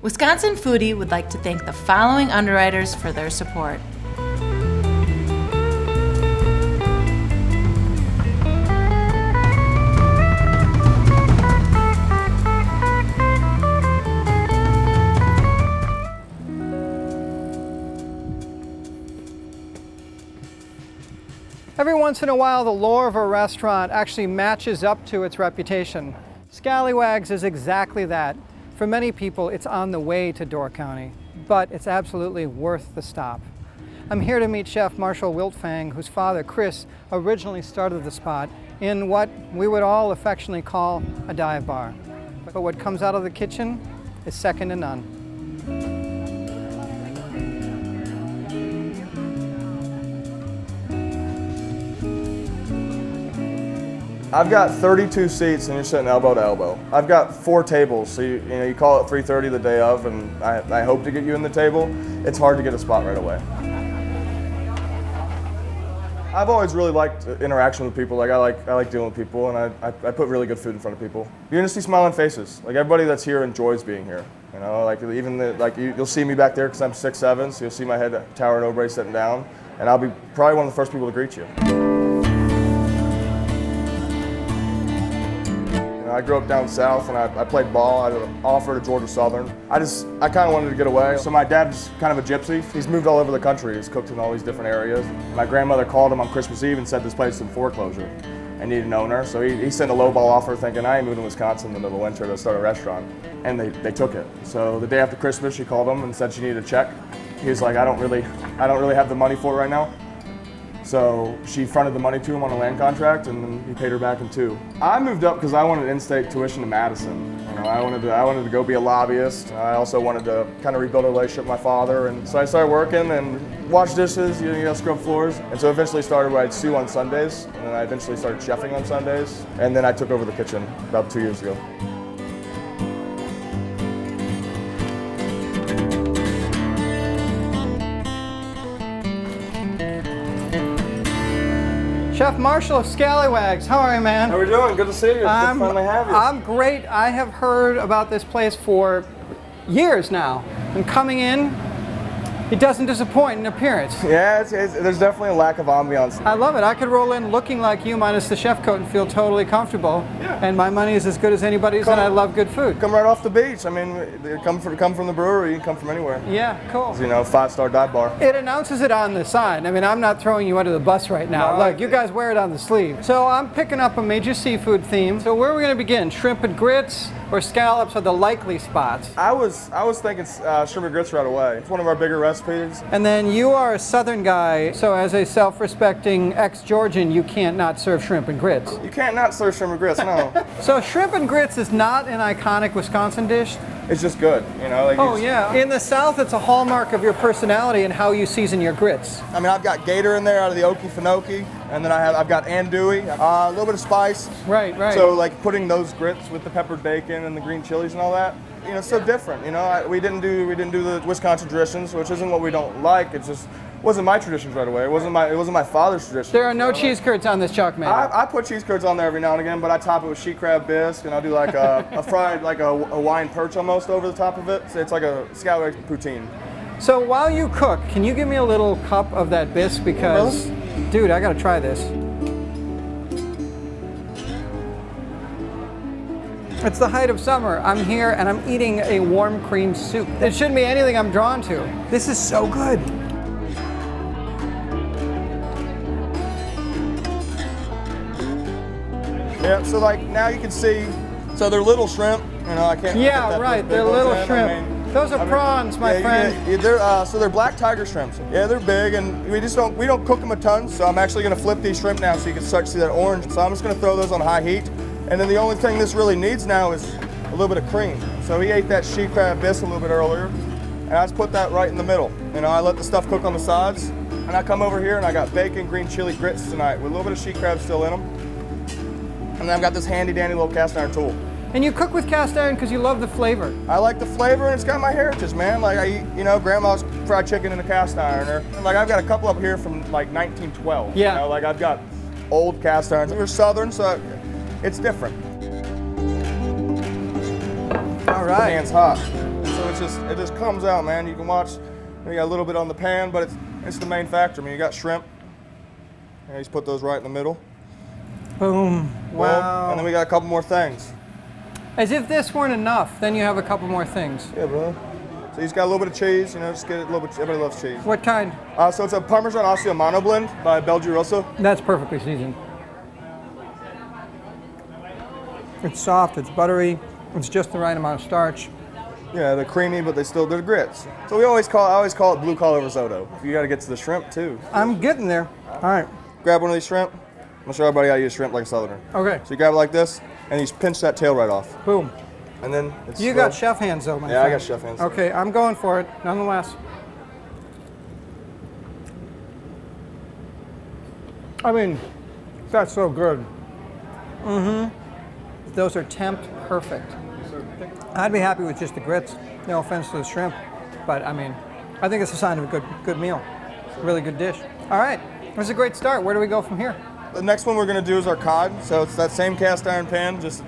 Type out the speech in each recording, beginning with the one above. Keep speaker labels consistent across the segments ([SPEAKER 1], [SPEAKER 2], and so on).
[SPEAKER 1] Wisconsin Foodie would like to thank the following underwriters for their support.
[SPEAKER 2] Every once in a while, the lore of a restaurant actually matches up to its reputation. Scallywags is exactly that. For many people, it's on the way to Door County, but it's absolutely worth the stop. I'm here to meet Chef Marshall Wiltfang, whose father, Chris, originally started the spot in what we would all affectionately call a dive bar. But what comes out of the kitchen is second to none.
[SPEAKER 3] I've got 32 seats and you're sitting elbow to elbow. I've got 4 tables, so you call it 3:30 the day of, and I hope to get you in the table. It's hard to get a spot right away. I've always really liked interaction with people. I like dealing with people, and I put really good food in front of people. You're gonna see smiling faces. Like, everybody that's here enjoys being here. You know, like you'll see me back there because I'm 6'7", so you'll see my head towering over, sitting down, and I'll be probably one of the first people to greet you. I grew up down south and I played ball. I had an offer to Georgia Southern. I kind of wanted to get away. So my dad's kind of a gypsy. He's moved all over the country. He's cooked in all these different areas. My grandmother called him on Christmas Eve and said this place is in foreclosure and needed an owner. So he sent a lowball offer thinking I ain't moving to Wisconsin in the middle of winter to start a restaurant. And they took it. So the day after Christmas, she called him and said she needed a check. He was like, I don't really have the money for it right now. So she fronted the money to him on a land contract, and then he paid her back in 2. I moved up because I wanted in-state tuition to Madison. You know, I wanted to go be a lobbyist. I also wanted to kind of rebuild a relationship with my father, and so I started working and wash dishes, scrub floors, and so eventually started where I'd sue on Sundays, and then I eventually started chefing on Sundays, and then I took over the kitchen about 2 years ago.
[SPEAKER 2] Chef Marshall of Scaliwags, how are you, man?
[SPEAKER 3] How are we doing? Good to see you. Good to finally have you.
[SPEAKER 2] I'm great. I have heard about this place for years now. And coming in, it doesn't disappoint in appearance.
[SPEAKER 3] Yeah, there's definitely a lack of ambiance.
[SPEAKER 2] I love it. I could roll in looking like you minus the chef coat and feel totally comfortable. Yeah. And my money is as good as anybody's, and I love good food. Come
[SPEAKER 3] right off the beach. I mean, come from the brewery, you can come from anywhere.
[SPEAKER 2] Yeah, cool.
[SPEAKER 3] 5-star dive bar.
[SPEAKER 2] It announces it on the sign. I mean, I'm not throwing you under the bus right now.
[SPEAKER 3] No,
[SPEAKER 2] Look, you guys wear it on the sleeve. So I'm picking up a major seafood theme. So where are we going to begin? Shrimp and grits or scallops are the likely spots?
[SPEAKER 3] I was thinking shrimp and grits right away. It's one of our bigger recipes.
[SPEAKER 2] And then you are a Southern guy, so as a self-respecting ex-Georgian, you can't not serve shrimp and grits.
[SPEAKER 3] You can't not serve shrimp and grits, no.
[SPEAKER 2] So shrimp and grits is not an iconic Wisconsin dish?
[SPEAKER 3] It's just good,
[SPEAKER 2] yeah. In the South, it's a hallmark of your personality and how you season your grits.
[SPEAKER 3] I mean, I've got gator in there out of the Okefenokee, and then I've got andouille, a little bit of spice.
[SPEAKER 2] Right.
[SPEAKER 3] So putting those grits with the peppered bacon and the green chilies and all that, so different. We didn't do the Wisconsin traditions, which isn't what we don't like. It just wasn't my traditions right away. It wasn't my father's tradition.
[SPEAKER 2] There are no cheese curds on this chalk, man.
[SPEAKER 3] I put cheese curds on there every now and again, but I top it with sheet crab bisque, and I'll do like a fried, like a Hawaiian perch almost over the top of it. So it's like a Scallywags poutine.
[SPEAKER 2] So while you cook, can you give me a little cup of that bisque? Because, dude, I gotta try this. It's the height of summer. I'm here and I'm eating a warm cream soup. It shouldn't be anything I'm drawn to. This is so good.
[SPEAKER 3] Yeah, so now you can see, so they're little shrimp. I can't.
[SPEAKER 2] Yeah, right. They're little shrimp. Those are prawns, my friend.
[SPEAKER 3] So they're black tiger shrimps. Yeah, they're big, and we don't cook them a ton. So I'm actually going to flip these shrimp now, so you can start to see that orange. So I'm just going to throw those on high heat, and then the only thing this really needs now is a little bit of cream. So he ate that sheet crab bisque a little bit earlier, and I just put that right in the middle. I let the stuff cook on the sides, and I come over here and I got bacon, green chili grits tonight with a little bit of sheet crab still in them, and then I've got this handy dandy little cast iron tool.
[SPEAKER 2] And you cook with cast iron because you love the flavor.
[SPEAKER 3] I like the flavor, and it's got my heritage, man. Like I eat, grandma's fried chicken in a cast iron, or I've got a couple up here from 1912.
[SPEAKER 2] Yeah.
[SPEAKER 3] I've got old cast irons. We're Southern, so it's different.
[SPEAKER 2] All right.
[SPEAKER 3] The pan's hot, so it's it just comes out, man. You can watch, you got a little bit on the pan, but it's the main factor. I mean, you got shrimp. And you just put those right in the middle.
[SPEAKER 2] Boom. Wow.
[SPEAKER 3] And then we got a couple more things.
[SPEAKER 2] As if this weren't enough, then you have a couple more things.
[SPEAKER 3] Yeah, brother. So he's got a little bit of cheese, you know, just get it a little bit, everybody loves cheese.
[SPEAKER 2] What kind?
[SPEAKER 3] So it's a Parmesan Osio blend by Belgiroso.
[SPEAKER 2] That's perfectly seasoned. It's soft, it's buttery, it's just the right amount of starch.
[SPEAKER 3] Yeah, they're creamy, but they're grits. So I always call it blue collar risotto. You got to get to the shrimp too.
[SPEAKER 2] I'm getting there. All right.
[SPEAKER 3] Grab one of these shrimp. I'm gonna show everybody how to use shrimp like a southerner.
[SPEAKER 2] Okay.
[SPEAKER 3] So you grab it like this, and you just pinch that tail right off.
[SPEAKER 2] Boom.
[SPEAKER 3] And then it's
[SPEAKER 2] You got chef hands though, my friend.
[SPEAKER 3] Yeah, I got chef hands.
[SPEAKER 2] Okay, I'm going for it, nonetheless. I mean, that's so good. Mm-hmm. Those are temp perfect. I'd be happy with just the grits. No offense to the shrimp, but I mean, I think it's a sign of a good meal. Really good dish. All right, that's a great start. Where do we go from here?
[SPEAKER 3] The next one we're gonna do is our cod. So it's that same cast iron pan, just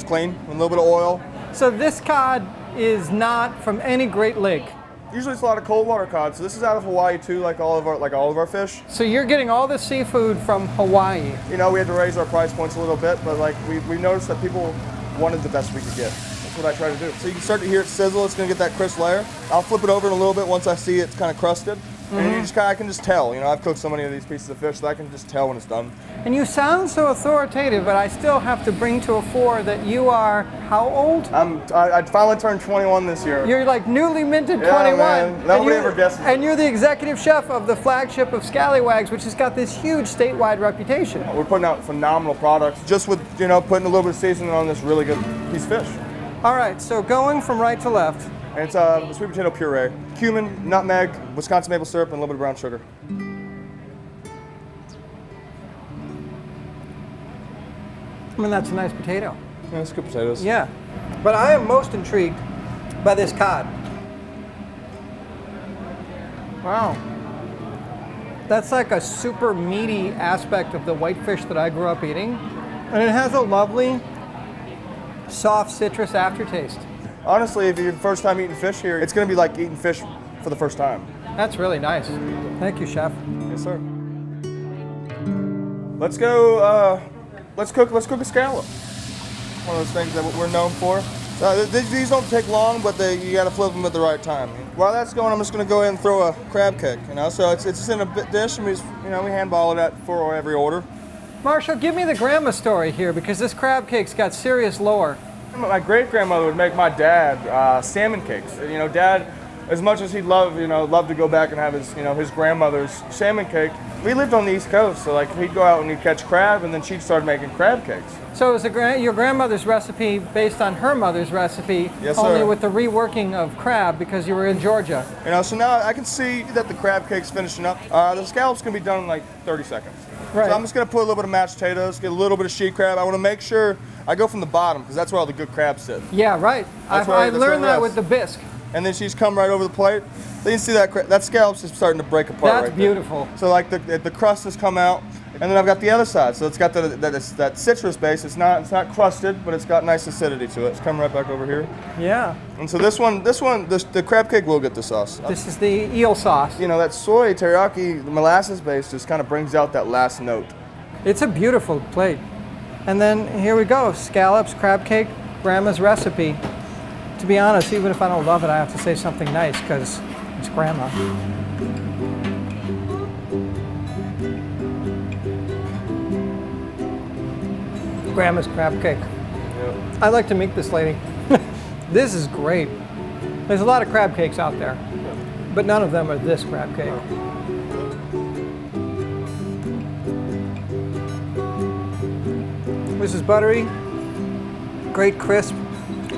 [SPEAKER 3] clean, with a little bit of oil.
[SPEAKER 2] So this cod is not from any Great Lake.
[SPEAKER 3] Usually it's a lot of cold water cod. So this is out of Hawaii too, like all of our fish.
[SPEAKER 2] So you're getting all the seafood from Hawaii.
[SPEAKER 3] You know, we had to raise our price points a little bit, but like we noticed that people wanted the best we could get. That's what I try to do. So you can start to hear it sizzle. It's gonna get that crisp layer. I'll flip it over in a little bit once I see it's kind of crusted. And I can just tell. You know, I've cooked so many of these pieces of fish that I can just tell when it's done.
[SPEAKER 2] And you sound so authoritative, but I still have to bring to a fore that you are how old?
[SPEAKER 3] I finally turned 21 this year.
[SPEAKER 2] You're like newly minted
[SPEAKER 3] Yeah,
[SPEAKER 2] 21.
[SPEAKER 3] man. Nobody ever guesses.
[SPEAKER 2] And you're the executive chef of the flagship of Scallywags, which has got this huge statewide reputation.
[SPEAKER 3] We're putting out phenomenal products just with, you know, putting a little bit of seasoning on this really good piece of fish.
[SPEAKER 2] All right, so going from right to left.
[SPEAKER 3] And it's sweet potato puree, cumin, nutmeg, Wisconsin maple syrup, and a little bit of brown sugar.
[SPEAKER 2] I mean, that's a nice potato.
[SPEAKER 3] Yeah, it's good potatoes.
[SPEAKER 2] Yeah, but I am most intrigued by this cod. Wow. That's like a super meaty aspect of the whitefish that I grew up eating. And it has a lovely, soft citrus aftertaste.
[SPEAKER 3] Honestly, if you're first time eating fish here, it's gonna be like eating fish for the first time.
[SPEAKER 2] That's really nice. Thank you, chef.
[SPEAKER 3] Yes, sir. Let's go, let's cook a scallop. One of those things that we're known for. These don't take long, but you gotta flip them at the right time. While that's going, I'm just gonna go ahead and throw a crab cake, you know? So it's just in a dish, and we just, you know, we handball it for every order.
[SPEAKER 2] Marshall, give me the grandma story here, because this crab cake's got serious lore.
[SPEAKER 3] My great-grandmother would make my dad salmon cakes. You know, Dad, as much as he'd love to go back and have his grandmother's salmon cake, we lived on the East Coast, so like he'd go out and he'd catch crab, and then she'd start making crab cakes.
[SPEAKER 2] So it was your grandmother's recipe based on her mother's recipe,
[SPEAKER 3] yes,
[SPEAKER 2] only
[SPEAKER 3] sir.
[SPEAKER 2] with the reworking of crab because you were in Georgia.
[SPEAKER 3] You know, so now I can see that the crab cake's finishing up. The scallop's gonna be done in like 30 seconds.
[SPEAKER 2] Right.
[SPEAKER 3] So I'm just gonna put a little bit of mashed potatoes, get a little bit of sheet crab. I wanna make sure I go from the bottom, because that's where all the good crabs sit.
[SPEAKER 2] Yeah, right. I learned that with the bisque.
[SPEAKER 3] And then she's come right over the plate. Then you see that scallop's is starting to break apart.
[SPEAKER 2] That's beautiful.
[SPEAKER 3] So like the crust has come out, and then I've got the other side. So it's got that citrus base. It's not crusted, but it's got nice acidity to it. It's coming right back over here.
[SPEAKER 2] Yeah.
[SPEAKER 3] And so the crab cake will get the sauce.
[SPEAKER 2] This is the eel sauce.
[SPEAKER 3] You know, that soy teriyaki, the molasses base just kind of brings out that last note.
[SPEAKER 2] It's a beautiful plate. And then here we go, scallops, crab cake, grandma's recipe. To be honest, even if I don't love it, I have to say something nice because it's grandma. Grandma's crab cake.
[SPEAKER 3] Yeah.
[SPEAKER 2] I'd like to meet this lady. This is great. There's a lot of crab cakes out there, but none of them are this crab cake. This is buttery, great crisp,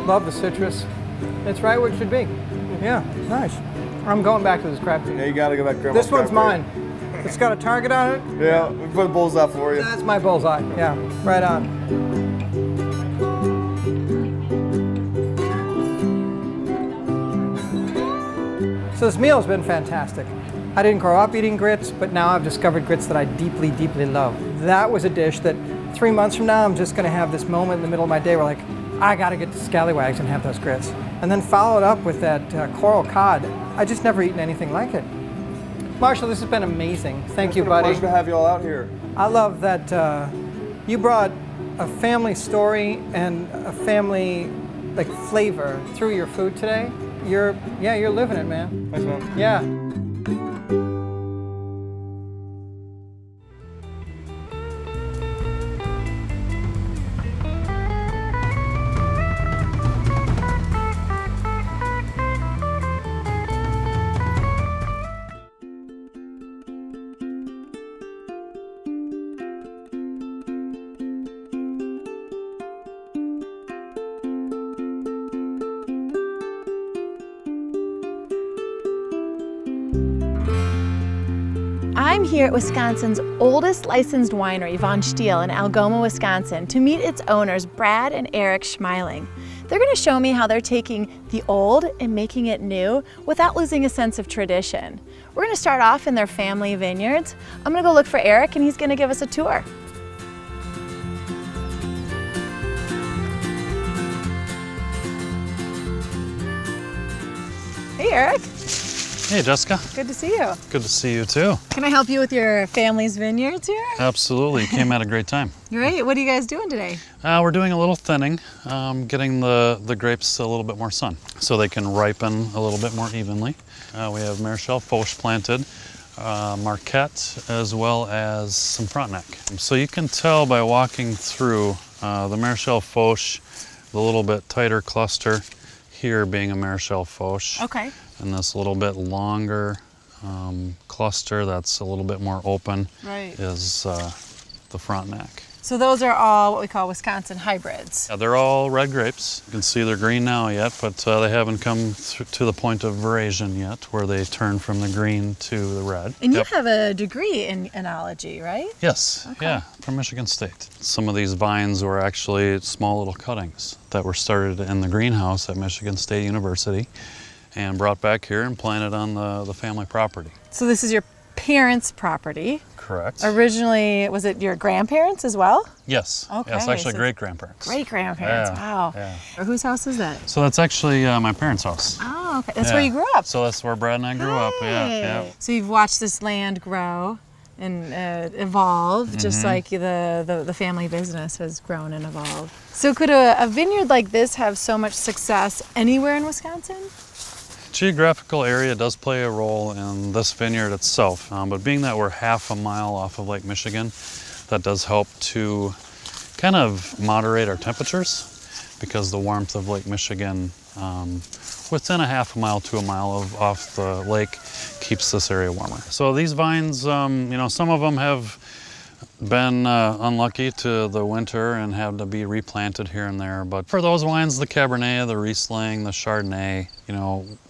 [SPEAKER 2] love the citrus. It's right where it should be. Yeah, nice. I'm going back to this crab cake.
[SPEAKER 3] Yeah, you gotta go back to grandma's
[SPEAKER 2] This one's
[SPEAKER 3] crab
[SPEAKER 2] mine. It's got a target on it.
[SPEAKER 3] cake. Yeah, we put bullseye for you.
[SPEAKER 2] That's my bullseye. Yeah, right on. So this meal has been fantastic. I didn't grow up eating grits, but now I've discovered grits that I deeply, deeply love. That was a dish that 3 months from now, I'm just gonna have this moment in the middle of my day where like, I gotta get to Scallywags and have those grits. and then followed up with that coral cod. I just never eaten anything like it. Marshall, this has been amazing. Thank you, buddy.
[SPEAKER 3] It's been a pleasure to have you all out here.
[SPEAKER 2] I love that you brought a family story and a family flavor through your food today. You're living it, man.
[SPEAKER 3] Thanks, man.
[SPEAKER 2] Yeah.
[SPEAKER 1] I'm here at Wisconsin's oldest licensed winery, Von Stiehl in Algoma, Wisconsin, to meet its owners, Brad and Eric Schmeiling. They're going to show me how they're taking the old and making it new without losing a sense of tradition. We're going to start off in their family vineyards. I'm going to go look for Eric, and he's going to give us a tour. Hey, Eric.
[SPEAKER 4] Hey, Jessica.
[SPEAKER 1] Good to see you.
[SPEAKER 4] Good to see you too.
[SPEAKER 1] Can I help you with your family's vineyards here?
[SPEAKER 4] Absolutely. You came at a great time.
[SPEAKER 1] Great. What are you guys doing today?
[SPEAKER 4] We're doing a little thinning, getting the grapes a little bit more sun so they can ripen a little bit more evenly. We have Marechal Foch planted, Marquette, as well as some Frontenac. So you can tell by walking through the Marechal Foch, the little bit tighter cluster here being a Marechal Foch.
[SPEAKER 1] Okay.
[SPEAKER 4] And this little bit longer cluster that's a little bit more open is the Frontenac.
[SPEAKER 1] So those are all what we call Wisconsin hybrids.
[SPEAKER 4] Yeah, they're all red grapes. You can see they're green now yet, but they haven't come to the point of veraison yet, where they turn from the green to the red.
[SPEAKER 1] And you have a degree in enology, right?
[SPEAKER 4] Yes,
[SPEAKER 1] Okay.
[SPEAKER 4] yeah, from Michigan State. Some of these vines were actually small little cuttings that were started in the greenhouse at Michigan State University and brought back here and planted on the family property.
[SPEAKER 1] So this is your parents' property.
[SPEAKER 4] Correct.
[SPEAKER 1] Originally, was it your grandparents as well?
[SPEAKER 4] Yes.
[SPEAKER 1] Okay,
[SPEAKER 4] Yes, actually
[SPEAKER 1] so
[SPEAKER 4] great-grandparents.
[SPEAKER 1] Great-grandparents,
[SPEAKER 4] Yeah,
[SPEAKER 1] wow.
[SPEAKER 4] yeah.
[SPEAKER 1] Whose house is that?
[SPEAKER 4] So that's actually my parents' house.
[SPEAKER 1] Oh, okay. That's
[SPEAKER 4] Yeah.
[SPEAKER 1] where you grew up.
[SPEAKER 4] So that's where Brad and I grew up, yeah.
[SPEAKER 1] Hey. So you've watched this land grow and evolve, just like the family business has grown and evolved. So could a vineyard like this have so much success anywhere in Wisconsin?
[SPEAKER 4] Geographical area does play a role in this vineyard itself, but being that we're half a mile off of Lake Michigan, that does help to kind of moderate our temperatures, because the warmth of Lake Michigan within a half a mile to a mile off the lake keeps this area warmer. So these vines, some of them have been unlucky to the winter and had to be replanted here and there. But for those wines, the Cabernet, the Riesling, the Chardonnay,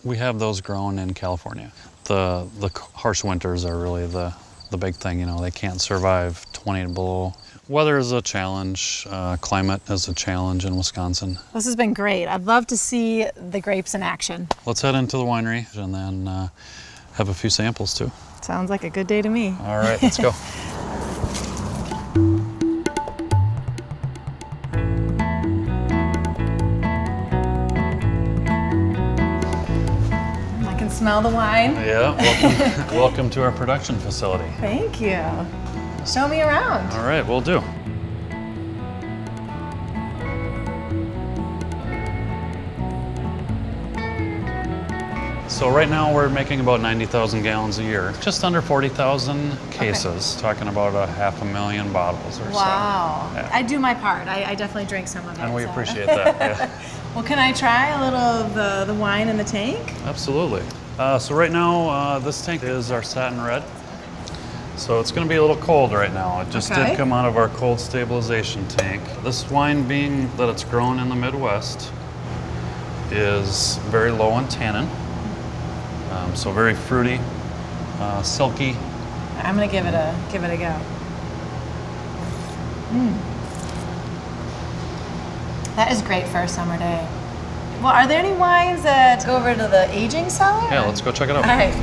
[SPEAKER 4] we have those grown in California. The harsh winters are really the big thing. They can't survive 20 below. Weather is a challenge. Climate is a challenge in Wisconsin.
[SPEAKER 1] This has been great. I'd love to see the grapes in action.
[SPEAKER 4] Let's head into the winery and then have a few samples too.
[SPEAKER 1] Sounds like a good day to me.
[SPEAKER 4] All right, let's go.
[SPEAKER 1] I can smell the wine.
[SPEAKER 4] Yeah, welcome to our production facility.
[SPEAKER 1] Thank you. Show me around.
[SPEAKER 4] All right, we'll do. So right now we're making about 90,000 gallons a year, just under 40,000 cases, talking about 500,000 bottles or so.
[SPEAKER 1] Wow.
[SPEAKER 4] Yeah.
[SPEAKER 1] I do my part. I definitely drink some of it.
[SPEAKER 4] And we
[SPEAKER 1] so.
[SPEAKER 4] appreciate that, yeah.
[SPEAKER 1] Well, can I try a little of the wine in the tank?
[SPEAKER 4] Absolutely. So right now, this tank is our satin red. So it's going to be a little cold right now. It just did come out of our cold stabilization tank. This wine, being that it's grown in the Midwest, is very low in tannin. So very fruity, silky.
[SPEAKER 1] I'm gonna give it a go. That is great for a summer day. Well, are there any wines that go over to the aging cellar?
[SPEAKER 4] Yeah, let's go check it out.
[SPEAKER 1] All right.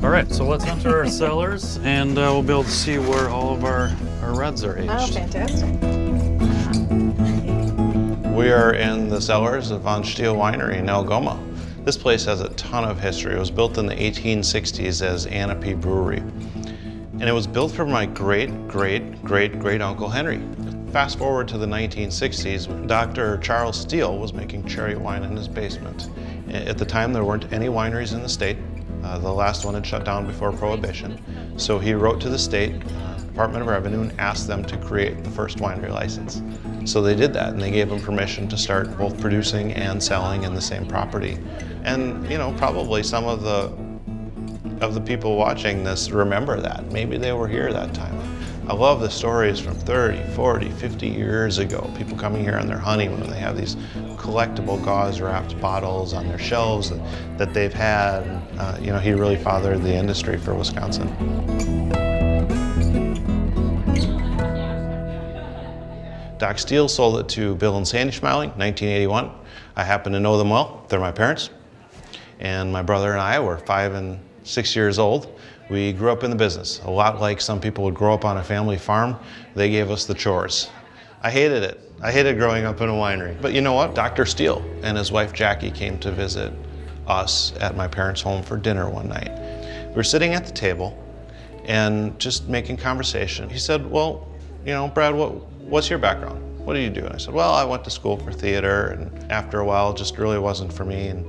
[SPEAKER 4] All right, so let's enter our cellars, and we'll be able to see where all of our reds are aged.
[SPEAKER 1] Oh, fantastic.
[SPEAKER 5] We are in the cellars of Stiehl Winery in Algoma. This place has a ton of history. It was built in the 1860s as Anapee Brewery. And it was built for my great-great-great-great-uncle Henry. Fast forward to the 1960s, Dr. Charles Stiehl was making cherry wine in his basement. At the time, there weren't any wineries in the state. The last one had shut down before Prohibition. So he wrote to the state Department of Revenue and asked them to create the first winery license. So they did that, and they gave him permission to start both producing and selling in the same property. And you know, probably some of the people watching this remember that. Maybe they were here that time. I love the stories from 30, 40, 50 years ago. People coming here on their honeymoon, and they have these collectible gauze-wrapped bottles on their shelves that they've had. You know, he really fathered the industry for Wisconsin. Doc Stiehl sold it to Bill and Sandy Schmeling, 1981. I happen to know them well. They're my parents. And my brother and I were 5 and 6 years old. We grew up in the business. A lot like some people would grow up on a family farm, they gave us the chores. I hated it. I hated growing up in a winery. But you know what? Dr. Stiehl and his wife Jackie came to visit us at my parents' home for dinner one night. We were sitting at the table and just making conversation. He said, well, you know, Brad, what's your background? What do you do? And I said, well, I went to school for theater, and after a while, it just really wasn't for me. And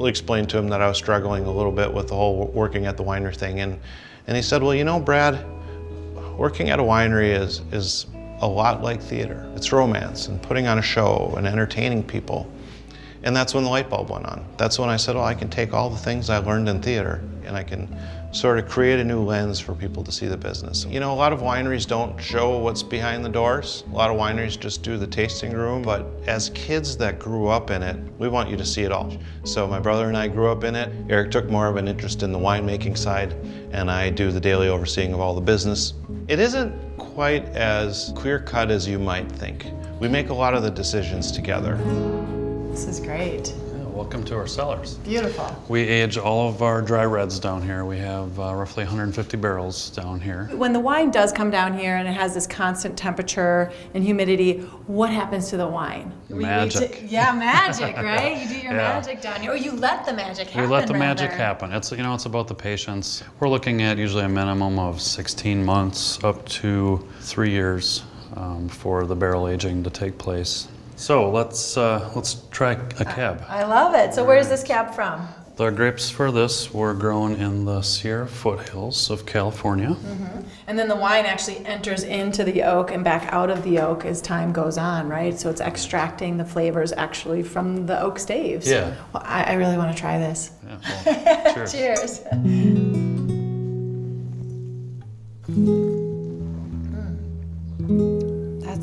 [SPEAKER 5] explained to him that I was struggling a little bit with the whole working at the winery thing. And he said, well, you know, Brad, working at a winery is a lot like theater. It's romance and putting on a show and entertaining people. And that's when the light bulb went on. That's when I said, well, I can take all the things I learned in theater and I can sort of create a new lens for people to see the business. You know, a lot of wineries don't show what's behind the doors. A lot of wineries just do the tasting room, but as kids that grew up in it, we want you to see it all. So my brother and I grew up in it. Eric took more of an interest in the winemaking side, and I do the daily overseeing of all the business. It isn't quite as clear-cut as you might think. We make a lot of the decisions together.
[SPEAKER 1] This is great.
[SPEAKER 4] Welcome to our cellars.
[SPEAKER 1] Beautiful.
[SPEAKER 4] We age all of our dry reds down here. We have roughly 150 barrels down here.
[SPEAKER 1] When the wine does come down here and it has this constant temperature and humidity, what happens to the wine?
[SPEAKER 4] Magic.
[SPEAKER 1] Yeah, magic, right? You do your
[SPEAKER 4] Yeah.
[SPEAKER 1] magic down here. Or you let the magic happen.
[SPEAKER 4] We let the magic
[SPEAKER 1] rather.
[SPEAKER 4] happen. It's, you know, it's about the patience. We're looking at usually a minimum of 16 months up to 3 years for the barrel aging to take place. So let's try a cab.
[SPEAKER 1] I love it. So where's this cab from?
[SPEAKER 4] The grapes for this were grown in the Sierra foothills of California.
[SPEAKER 1] Mm-hmm. And then the wine actually enters into the oak and back out of the oak as time goes on, right? So it's extracting the flavors actually from the oak staves.
[SPEAKER 4] Yeah.
[SPEAKER 1] Well, I really want to try this.
[SPEAKER 4] Yeah, well, cheers.
[SPEAKER 1] Cheers.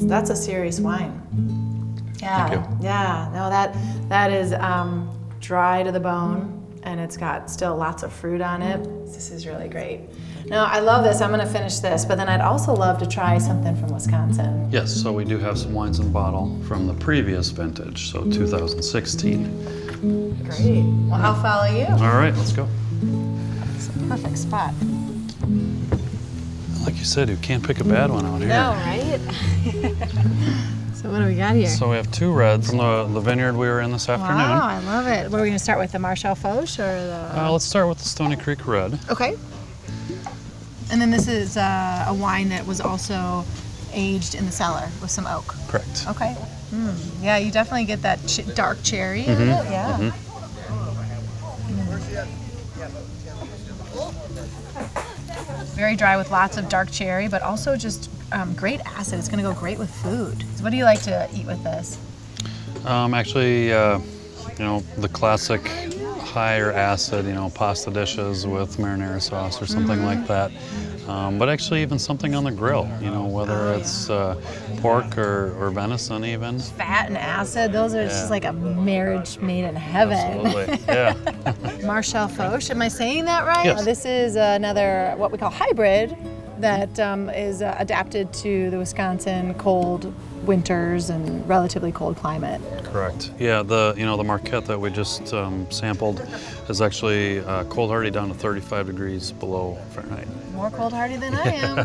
[SPEAKER 1] That's a serious wine. Yeah,
[SPEAKER 4] Thank you.
[SPEAKER 1] yeah. No, that is dry to the bone, and it's got still lots of fruit on it. This is really great. Now, I love this. I'm going to finish this, but then I'd also love to try something from Wisconsin.
[SPEAKER 4] Yes, so we do have some wines in bottle from the previous vintage, so 2016.
[SPEAKER 1] Great. Well, I'll follow you.
[SPEAKER 4] All right, let's go.
[SPEAKER 1] It's a perfect spot.
[SPEAKER 4] Like you said, you can't pick a bad one out here.
[SPEAKER 1] No, right? So what do we got here?
[SPEAKER 4] So we have 2 reds from the vineyard we were in this afternoon.
[SPEAKER 1] Wow, I love it. What are we going to start with, the Marshall Foch or the...
[SPEAKER 4] Let's start with the Stony Creek Red.
[SPEAKER 1] Okay. And then this is a wine that was also aged in the cellar with some oak.
[SPEAKER 4] Correct.
[SPEAKER 1] Okay. Yeah, you definitely get that dark cherry in it. Yeah. Very dry with lots of dark cherry, but also just great acid. It's going to go great with food. So what do you like to eat with this?
[SPEAKER 4] Actually, you know, the classic higher acid, you know, pasta dishes with marinara sauce or something like that. But actually even something on the grill, you know, whether it's pork or venison even.
[SPEAKER 1] Fat and acid, those are just like a marriage made in heaven.
[SPEAKER 4] Absolutely, yeah.
[SPEAKER 1] Marshall Foch, am I saying that right?
[SPEAKER 4] Yes.
[SPEAKER 1] This is another, what we call hybrid, that is adapted to the Wisconsin cold winters and relatively cold climate.
[SPEAKER 4] Correct. Yeah, the Marquette that we just sampled is actually cold hardy down to 35 degrees below Fahrenheit.
[SPEAKER 1] More cold hardy than I am.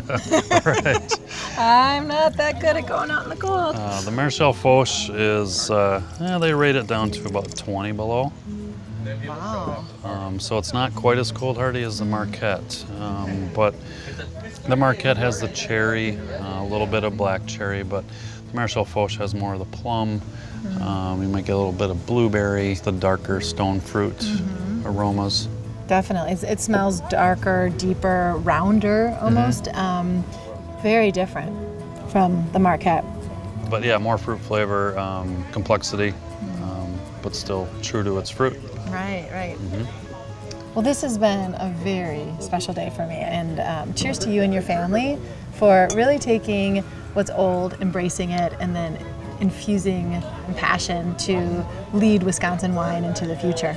[SPEAKER 4] Right.
[SPEAKER 1] I'm not that good at going out in the cold.
[SPEAKER 4] The Marshall Foch is, they rate it down to about 20 below.
[SPEAKER 1] Wow.
[SPEAKER 4] So it's not quite as cold hardy as the Marquette, but the Marquette has the cherry, a little bit of black cherry, but the Marshall Foch has more of the plum. You might get a little bit of blueberry, the darker stone fruit aromas.
[SPEAKER 1] Definitely. It smells darker, deeper, rounder almost. Very different from the Marquette.
[SPEAKER 4] But yeah, more fruit flavor, complexity, but still true to its fruit.
[SPEAKER 1] Right, right. Well, this has been a very special day for me, and cheers to you and your family for really taking what's old, embracing it, and then infusing passion to lead Wisconsin wine into the future.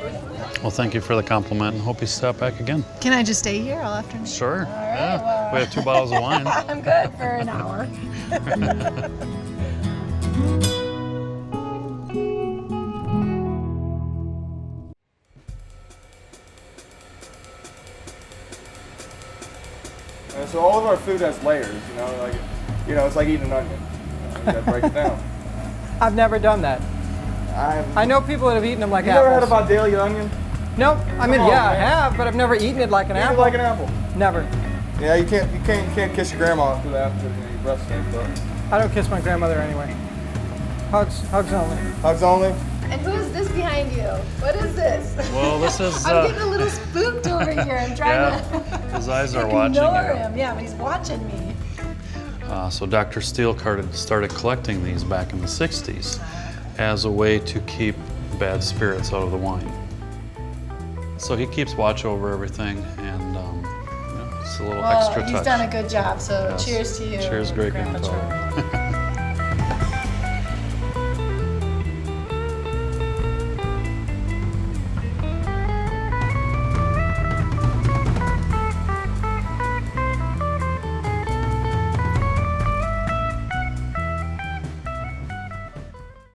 [SPEAKER 4] Well, thank you for the compliment, and hope you stop back again.
[SPEAKER 1] Can I just stay here all afternoon?
[SPEAKER 4] Sure.
[SPEAKER 1] All right,
[SPEAKER 4] Yeah.
[SPEAKER 1] well.
[SPEAKER 4] We have 2 bottles of wine.
[SPEAKER 1] I'm good for an hour.
[SPEAKER 3] So all of our food has layers, it's like eating an onion. You gotta break it down.
[SPEAKER 2] I've never done that. I know people that have eaten them like
[SPEAKER 3] You
[SPEAKER 2] apples.
[SPEAKER 3] never had about daily onion?
[SPEAKER 2] No, I mean,
[SPEAKER 3] Come on,
[SPEAKER 2] yeah, I
[SPEAKER 3] man.
[SPEAKER 2] have, but I've never eaten it like an
[SPEAKER 3] Eat it
[SPEAKER 2] apple.
[SPEAKER 3] like an apple.
[SPEAKER 2] Never.
[SPEAKER 3] Yeah, you can't kiss your grandma after that because your breath stinks, but
[SPEAKER 2] I don't kiss my grandmother anyway. Hugs only.
[SPEAKER 3] hugs only.
[SPEAKER 1] And who is this behind you? What is this?
[SPEAKER 4] Well, this is.
[SPEAKER 1] I'm getting a little spooked over here. I'm trying to
[SPEAKER 4] His eyes are watching
[SPEAKER 1] ignore
[SPEAKER 4] you.
[SPEAKER 1] him. Yeah, but he's watching me.
[SPEAKER 4] So Dr. Stiehl started collecting these back in the 60s as a way to keep bad spirits out of the wine. So he keeps watch over everything, and it's a little extra touch.
[SPEAKER 1] He's done a good job, so
[SPEAKER 4] Yes.
[SPEAKER 1] cheers to you.
[SPEAKER 4] Cheers, great
[SPEAKER 1] Grandpa
[SPEAKER 4] grandpa.
[SPEAKER 1] Troy.